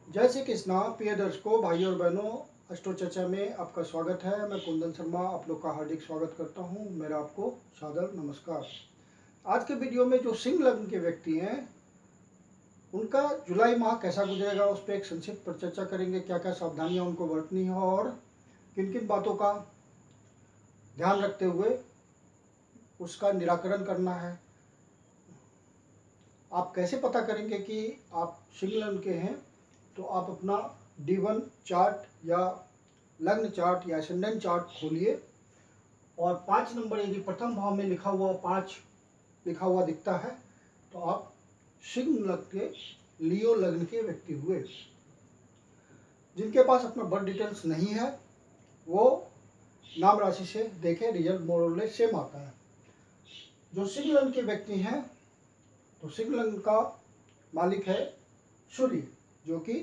जय श्री कृष्णा प्रिय दर्शकों, भाइयों और बहनों, अष्टो चर्चा में आपका स्वागत है। मैं कुंदन शर्मा आप लोग का हार्दिक स्वागत करता हूं। मेरा आपको सादर नमस्कार। आज के वीडियो में जो सिंह लग्न के व्यक्ति हैं उनका जुलाई माह कैसा गुजरेगा उस पर एक संक्षिप्त पर चर्चा करेंगे। क्या क्या सावधानियां उनको बरतनी है और किन किन बातों का ध्यान रखते हुए उसका निराकरण करना है। आप कैसे पता करेंगे कि आप सिंह लग्न के हैं? तो आप अपना D1 चार्ट या लग्न चार्ट या असेंडेंट चार्ट खोलिए और 5 नंबर यदि प्रथम भाव में लिखा हुआ 5 लिखा हुआ दिखता है तो आप सिंह लग्न के लियो लग्न के व्यक्ति हुए। जिनके पास अपना बर्थ डिटेल्स नहीं है वो नाम राशि से देखें, रिजल्ट मोर और लेस सेम आता है। जो सिंह लग्न के व्यक्ति हैं तो सिंह लग्न का मालिक है सूर्य, जो कि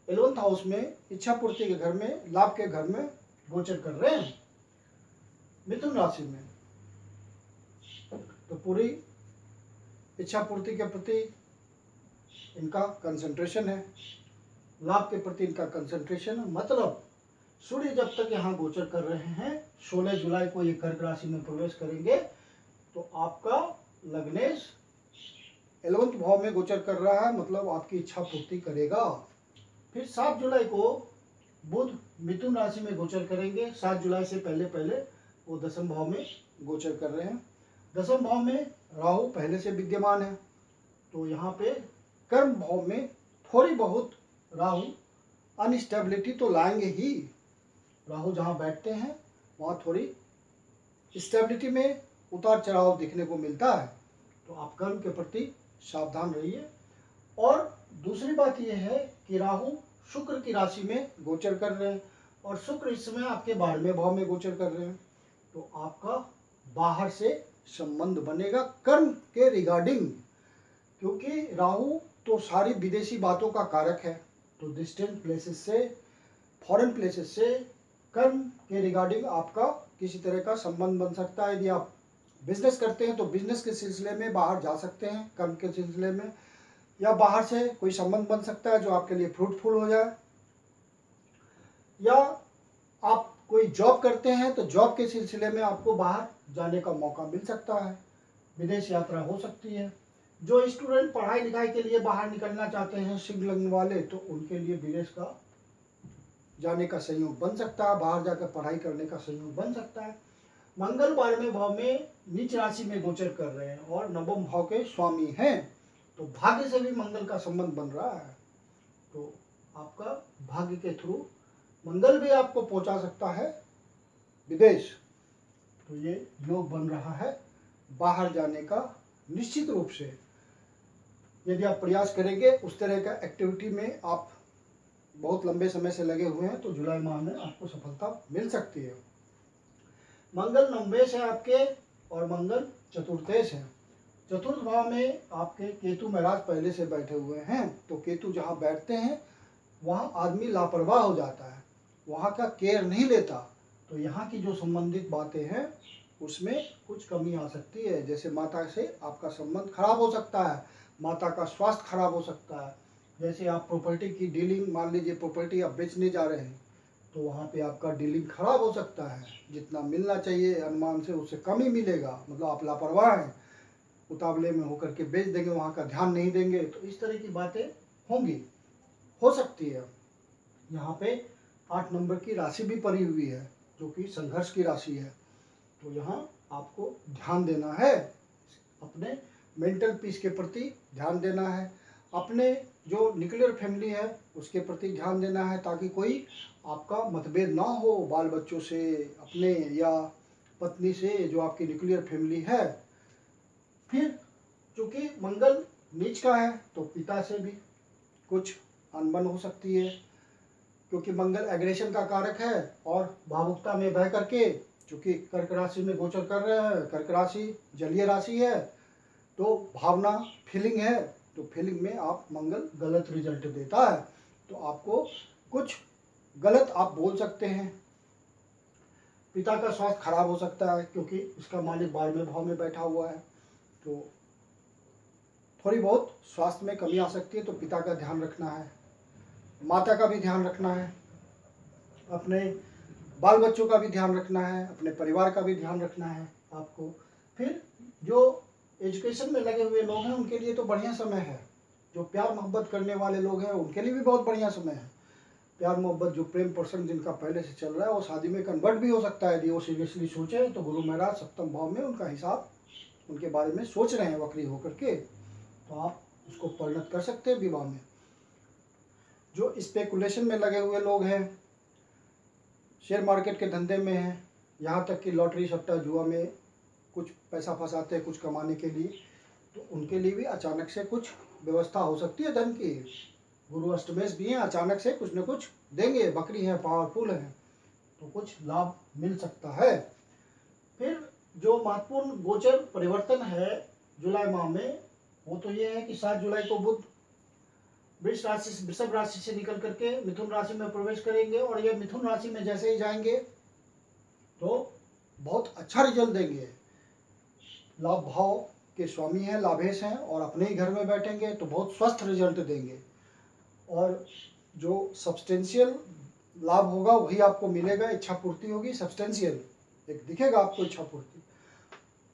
11th हाउस में इच्छा पूर्ति के घर में, लाभ के घर में गोचर कर रहे हैं मिथुन राशि में। तो पूरी इच्छा पूर्ति के प्रति इनका कंसंट्रेशन है, लाभ के प्रति इनका कंसंट्रेशन है। मतलब सूर्य जब तक यहाँ गोचर कर रहे हैं 16 जुलाई को ये कर्क राशि में प्रवेश करेंगे तो आपका लग्नेश 11th भाव में गोचर कर रहा है, मतलब आपकी इच्छा पूर्ति करेगा। फिर 7 जुलाई को बुध मिथुन राशि में गोचर करेंगे। 7 जुलाई से पहले पहले वो दसम भाव में गोचर कर रहे हैं। दसम भाव में राहु पहले से विद्यमान है, तो यहाँ पे कर्म भाव में थोड़ी बहुत राहु अनस्टेबिलिटी तो लाएंगे ही। राहु जहाँ बैठते हैं वहाँ थोड़ी स्टेबिलिटी में उतार चढ़ाव देखने को मिलता है, तो आप कर्म के प्रति सावधान रहिए। और दूसरी बात यह है कि राहु शुक्र की राशि में गोचर कर रहे हैं और शुक्र इस समय आपके 12वें भाव में गोचर कर रहे हैं, तो आपका बाहर से संबंध बनेगा कर्म के रिगार्डिंग, क्योंकि राहु तो सारी विदेशी बातों का कारक है। तो डिस्टेंट प्लेसेस से, फॉरेन प्लेसेस से कर्म के रिगार्डिंग आपका किसी तरह का संबंध बन सकता है। यदि आप बिजनेस करते हैं तो बिजनेस के सिलसिले में बाहर जा सकते हैं कर्म के सिलसिले में, या बाहर से कोई संबंध बन सकता है जो आपके लिए फ्रूटफुल हो जाए। या आप कोई जॉब करते हैं तो जॉब के सिलसिले में आपको बाहर जाने का मौका मिल सकता है, विदेश यात्रा हो सकती है। जो स्टूडेंट पढ़ाई लिखाई के लिए बाहर निकलना चाहते हैं सिंह लग्न वाले, तो उनके लिए विदेश का जाने का संयोग बन सकता है, बाहर जाकर पढ़ाई करने का संयोग बन सकता है। मंगल 12वें भाव में नीच राशि में गोचर कर रहे हैं और नवम भाव के स्वामी हैं, तो भाग्य से भी मंगल का संबंध बन रहा है। तो आपका भाग्य के थ्रू मंगल भी आपको पहुंचा सकता है विदेश, तो ये योग बन रहा है बाहर जाने का। निश्चित रूप से यदि आप प्रयास करेंगे, उस तरह का एक्टिविटी में आप बहुत लंबे समय से लगे हुए हैं, तो जुलाई माह में आपको सफलता मिल सकती है। मंगल नवमेश है आपके और मंगल चतुर्थेश है। चतुर्थ भाव में आपके केतु महाराज पहले से बैठे हुए हैं, तो केतु जहाँ बैठते हैं वहाँ आदमी लापरवाह हो जाता है, वहाँ का केयर नहीं लेता, तो यहाँ की जो संबंधित बातें हैं उसमें कुछ कमी आ सकती है। जैसे माता से आपका संबंध खराब हो सकता है, माता का स्वास्थ्य खराब हो सकता है। जैसे आप प्रॉपर्टी की डीलिंग, मान लीजिए प्रॉपर्टी आप बेचने जा रहे हैं, तो वहाँ पे आपका डीलिंग खराब हो सकता है, जितना मिलना चाहिए अनुमान से उससे कम ही मिलेगा, मतलब आप लापरवाह हैं, उतावले में होकर के बेच देंगे, वहाँ का ध्यान नहीं देंगे, तो इस तरह की बातें होंगी, हो सकती है। यहाँ पे 8 नंबर की राशि भी पड़ी हुई है जो कि संघर्ष की राशि है, तो यहाँ आपको ध्यान देना है, अपने मेंटल पीस के प्रति ध्यान देना है, अपने जो न्यूक्लियर फैमिली है उसके प्रति ध्यान देना है, ताकि कोई आपका मतभेद ना हो बाल बच्चों से, अपने या पत्नी से, जो आपकी न्यूक्लियर फैमिली है। फिर चूंकि मंगल नीच का है तो पिता से भी कुछ अनबन हो सकती है, क्योंकि मंगल एग्रेशन का कारक है और भावुकता में बह करके, चूंकि कर्क राशि में गोचर कर रहे हैं, कर्क राशि जलीय राशि है, तो भावना फीलिंग है, तो फीलिंग में आप मंगल गलत रिजल्ट देता है, तो आपको कुछ गलत आप बोल सकते हैं। पिता का स्वास्थ्य खराब हो सकता है क्योंकि इसका मालिक 12वें भाव में बैठा हुआ है, तो थोड़ी बहुत स्वास्थ्य में कमी आ सकती है, तो पिता का ध्यान रखना है। माता का भी ध्यान रखना है, अपने बाल बच्चों का भी ध्यान रखना है, अपने परिवार का भी ध्यान रखना है आपको। फिर जो एजुकेशन में लगे हुए लोग हैं उनके लिए तो बढ़िया समय है, जो प्यार मोहब्बत करने वाले लोग हैं उनके लिए भी बहुत बढ़िया समय है। प्यार मोहब्बत जो प्रेम प्रसंग जिनका पहले से चल रहा है वो शादी में कन्वर्ट भी हो सकता है यदि वो सीरियसली सोचे तो गुरु महाराज सप्तम भाव में उनका हिसाब उनके बारे में सोच रहे हैं वक्री होकर के, तो आप उसको परिणत कर सकते हैं विवाह में। जो स्पेकुलेशन में लगे हुए लोग हैं, शेयर मार्केट के धंधे में हैं, यहाँ तक कि लॉटरी सट्टा जुआ में कुछ पैसा फंसाते हैं कुछ कमाने के लिए, तो उनके लिए भी अचानक से कुछ व्यवस्था हो सकती है धन की। गुरु अष्टमेश भी हैं, अचानक से कुछ न कुछ देंगे, बकरी है, पावरफुल है, तो कुछ लाभ मिल सकता है। फिर जो महत्वपूर्ण गोचर परिवर्तन है जुलाई माह में, वो तो ये है कि 7 जुलाई को बुध वृषभ राशि से निकल करके मिथुन राशि में प्रवेश करेंगे, और ये मिथुन राशि में जैसे ही जाएंगे तो बहुत अच्छा रिजल्ट देंगे। लाभ भाव के स्वामी हैं, लाभेश हैं, और अपने ही घर में बैठेंगे तो बहुत स्वस्थ रिजल्ट देंगे। और जो सब्सटेंशियल लाभ होगा वही आपको मिलेगा, इच्छा पूर्ति होगी सब्सटेंशियल, एक दिखेगा आपको इच्छा पूर्ति।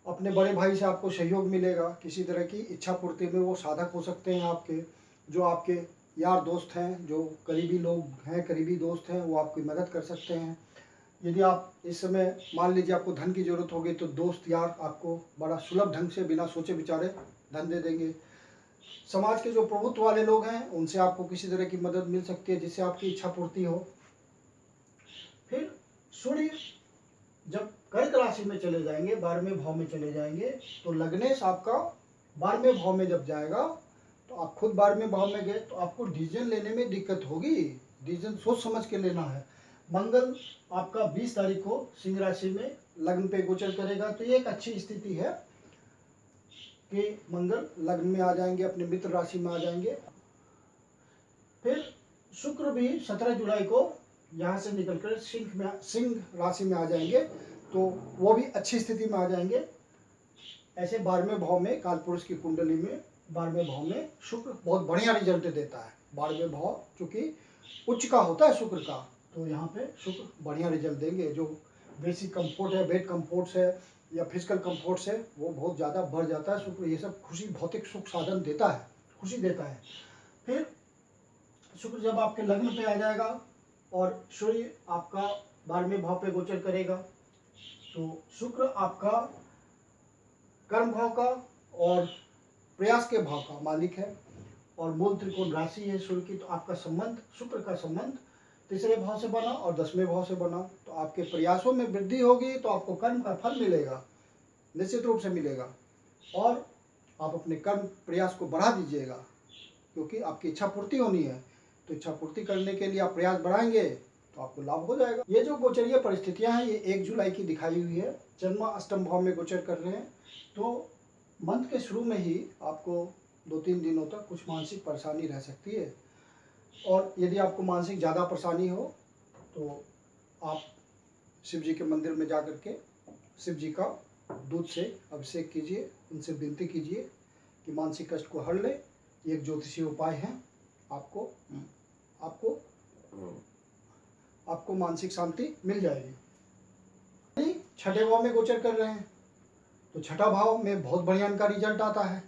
अपने बड़े भाई से आपको सहयोग मिलेगा किसी तरह की इच्छा पूर्ति में, वो साधक हो सकते हैं आपके, जो आपके यार दोस्त हैं, जो करीबी लोग हैं, करीबी दोस्त हैं, वो आपकी मदद कर सकते हैं। यदि आप इस समय मान लीजिए आपको धन की जरूरत होगी तो दोस्त यार आपको बड़ा सुलभ ढंग से बिना सोचे विचारे धन दे देंगे। समाज के जो प्रभुत्व वाले लोग हैं उनसे आपको किसी तरह की मदद मिल सकती है जिससे आपकी इच्छा पूर्ति हो। फिर सूर्य जब कर्क राशि में चले जाएंगे, 12वें भाव में चले जाएंगे, तो लग्नेश आपका 12वें भाव में जब जाएगा तो आप खुद 12वें भाव में गए तो आपको डिसीजन लेने में दिक्कत होगी, डिसीजन सोच समझ के लेना है। मंगल आपका 20 तारीख को सिंह राशि में लग्न पे गोचर करेगा, तो ये एक अच्छी स्थिति है कि मंगल लग्न में आ जाएंगे, अपने मित्र राशि में आ जाएंगे। फिर शुक्र भी 17 जुलाई को यहाँ से निकलकर सिंह राशि में आ जाएंगे, तो वो भी अच्छी स्थिति में आ जाएंगे। ऐसे 12वें भाव में कालपुरुष की कुंडली में 12वें भाव में शुक्र बहुत बढ़िया रिजल्ट देता है। 12वें भाव चूंकि उच्च का होता है शुक्र का, तो यहाँ पे शुक्र बढ़िया रिजल्ट देंगे। जो बेसिक कंफर्ट है, बेड कंफर्ट्स है या फिजिकल कंफर्ट्स है, वो बहुत ज़्यादा बढ़ जाता है शुक्र। ये सब खुशी, भौतिक सुख साधन देता है, खुशी देता है। फिर शुक्र जब आपके लग्न पे आ जाएगा और सूर्य आपका 12वें भाव पे गोचर करेगा, तो शुक्र आपका कर्म भाव का और प्रयास के भाव का मालिक है, और मूल त्रिकोण राशि है सूर्य की, तो आपका संबंध, शुक्र का संबंध 3रे भाव से बना और 10वें भाव से बना, तो आपके प्रयासों में वृद्धि होगी, तो आपको कर्म का फल मिलेगा, निश्चित रूप से मिलेगा। और आप अपने कर्म प्रयास को बढ़ा दीजिएगा, क्योंकि आपकी इच्छा पूर्ति होनी है, तो इच्छा पूर्ति करने के लिए आप प्रयास बढ़ाएंगे तो आपको लाभ हो जाएगा। ये जो गोचरीय परिस्थितियां हैं ये 1 जुलाई की दिखाई हुई है, जन्म अष्टम भाव में गोचर कर रहे हैं, तो मंथ के शुरू में ही आपको 2-3 दिनों तक कुछ मानसिक परेशानी रह सकती है। और यदि आपको मानसिक ज़्यादा परेशानी हो तो आप शिव जी के मंदिर में जा कर के शिव जी का दूध से अभिषेक कीजिए, उनसे विनती कीजिए कि मानसिक कष्ट को हर ले। ये एक ज्योतिषीय उपाय है, आपको आपको आपको मानसिक शांति मिल जाएगी। 6ठे भाव में गोचर कर रहे हैं, तो 6ठा भाव में बहुत बढ़िया इनका रिजल्ट आता है।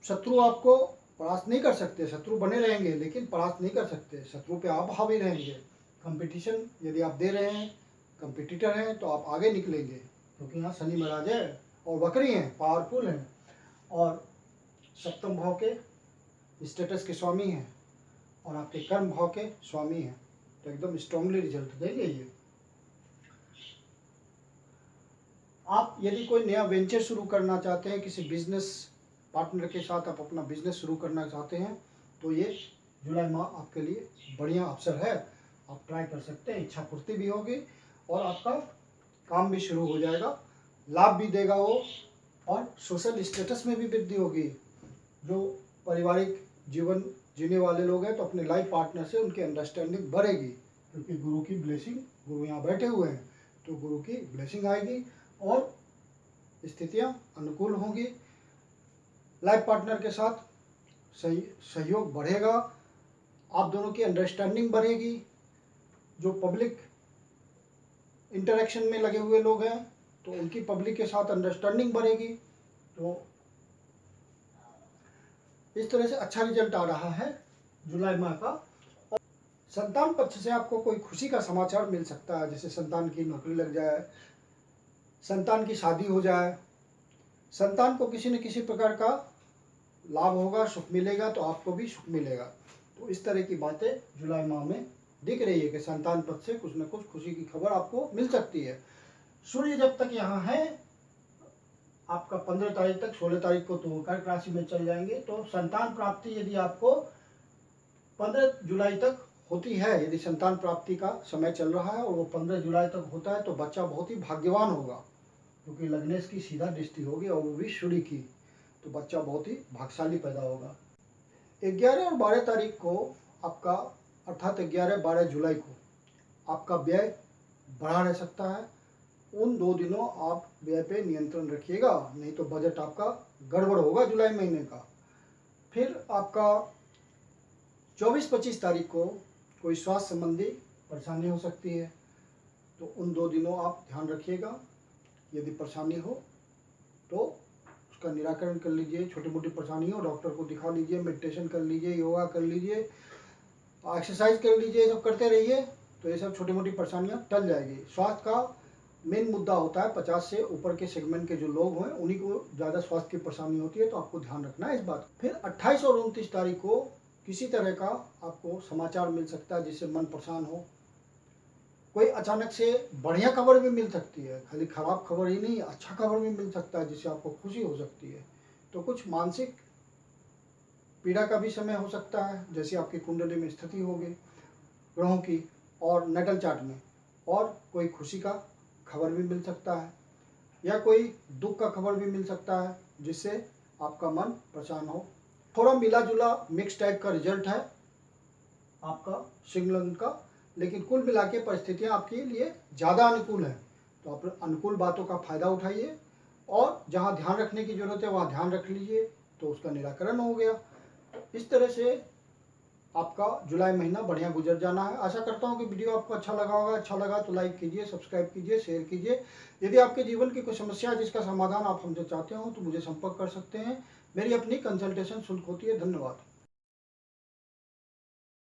शत्रु आपको परास्त नहीं कर सकते, शत्रु बने रहेंगे लेकिन परास्त नहीं कर सकते, शत्रु पे आप हावी रहेंगे। कंपटीशन यदि आप दे रहे हैं, कंपटीटर हैं, तो आप आगे निकलेंगे, क्योंकि यहाँ शनि महाराज है और वक्री हैं, पावरफुल हैं, और सप्तम भाव के स्टेटस के स्वामी हैं और आपके कर्म भाव के स्वामी हैं, तो एकदम स्ट्रांगली रिजल्ट देंगे ये। आप यदि कोई नया वेंचर शुरू करना चाहते हैं, किसी बिजनेस पार्टनर के साथ आप अपना बिजनेस शुरू करना चाहते हैं, तो ये जुलाई माह आपके लिए बढ़िया अवसर है, आप ट्राई कर सकते हैं। इच्छा पूर्ति भी होगी और आपका काम भी शुरू हो जाएगा, लाभ भी देगा वो, और सोशल स्टेटस में भी वृद्धि होगी। जो पारिवारिक जीवन जीने वाले लोग हैं तो अपने लाइफ पार्टनर से उनकी अंडरस्टैंडिंग बढ़ेगी, क्योंकि गुरु की ब्लेसिंग, गुरु यहाँ बैठे हुए हैं, तो गुरु की ब्लेसिंग आएगी और स्थितियाँ अनुकूल होंगी। लाइफ पार्टनर के साथ सहयोग बढ़ेगा, आप दोनों की अंडरस्टैंडिंग बढ़ेगी। जो पब्लिक इंटरेक्शन में लगे हुए लोग हैं तो उनकी पब्लिक के साथ अंडरस्टैंडिंग बढ़ेगी। तो इस तरह से अच्छा रिजल्ट आ रहा है जुलाई माह का। और संतान पक्ष से आपको कोई खुशी का समाचार मिल सकता है, जैसे संतान की नौकरी लग जाए, संतान की शादी हो जाए, संतान को किसी न किसी प्रकार का लाभ होगा, सुख मिलेगा, तो आपको भी सुख मिलेगा। तो इस तरह की बातें जुलाई माह में दिख रही है कि संतान पक्ष से कुछ न कुछ खुशी की खबर आपको मिल सकती है। सूर्य जब तक यहाँ है आपका 15 तारीख तक, 16 तारीख को तो कर्क राशि में चल जाएंगे। तो संतान प्राप्ति यदि आपको 15 जुलाई तक होती है, यदि संतान प्राप्ति का समय चल रहा है और वो 15 जुलाई तक होता है, तो बच्चा बहुत ही भाग्यवान होगा, क्योंकि लग्नेश की सीधा दृष्टि होगी और वो भी सूर्य की, तो बच्चा बहुत ही भाग्यशाली पैदा होगा। 11 और 12 तारीख को आपका, अर्थात 11-12 जुलाई को आपका व्यय बढ़ा रह सकता है। उन 2 दिनों आप व्यय पे नियंत्रण रखिएगा, नहीं तो बजट आपका गड़बड़ होगा जुलाई महीने का। फिर आपका 24-25 तारीख को कोई स्वास्थ्य संबंधी परेशानी हो सकती है, तो उन 2 दिनों आप ध्यान रखिएगा। यदि परेशानी हो तो उसका निराकरण कर लीजिए। छोटी मोटी परेशानी हो डॉक्टर को दिखा लीजिए, मेडिटेशन कर लीजिए, योगा कर लीजिए, एक्सरसाइज कर लीजिए, ये सब करते रहिए, तो ये सब छोटी मोटी परेशानियाँ टल जाएगी। स्वास्थ्य का मेन मुद्दा होता है, 50 से ऊपर के सेगमेंट के जो लोग हैं उन्हीं को ज़्यादा स्वास्थ्य की परेशानी होती है, तो आपको ध्यान रखना है इस बात। फिर 28 और 29 तारीख को किसी तरह का आपको समाचार मिल सकता है जिससे मन परेशान हो। कोई अचानक से बढ़िया खबर भी मिल सकती है, खाली खराब खबर ही नहीं, अच्छा खबर भी मिल सकता है जिससे आपको खुशी हो सकती है। तो कुछ मानसिक पीड़ा का भी समय हो सकता है, जैसे आपकी कुंडली में स्थिति होगी ग्रहों की और नटल चार्ट में, और कोई खुशी का खबर भी मिल सकता है या कोई दुख का खबर भी मिल सकता है जिससे आपका मन परेशान हो। थोड़ा मिला जुला मिक्स टाइप का रिजल्ट है आपका सिंगलन का, लेकिन कुल मिला के परिस्थितियाँ आपके लिए ज़्यादा अनुकूल हैं। तो आप अनुकूल बातों का फायदा उठाइए और जहाँ ध्यान रखने की ज़रूरत है वहाँ ध्यान रख लीजिए, तो उसका निराकरण हो गया। इस तरह से आपका जुलाई महीना बढ़िया गुजर जाना है। आशा करता हूँ कि वीडियो आपको अच्छा लगा होगा। अच्छा लगा तो लाइक कीजिए, सब्सक्राइब कीजिए, शेयर कीजिए। यदि आपके जीवन की कोई समस्या है जिसका समाधान आप हमसे चाहते हो तो मुझे संपर्क कर सकते हैं। मेरी अपनी कंसल्टेशन शुल्क होती है। धन्यवाद।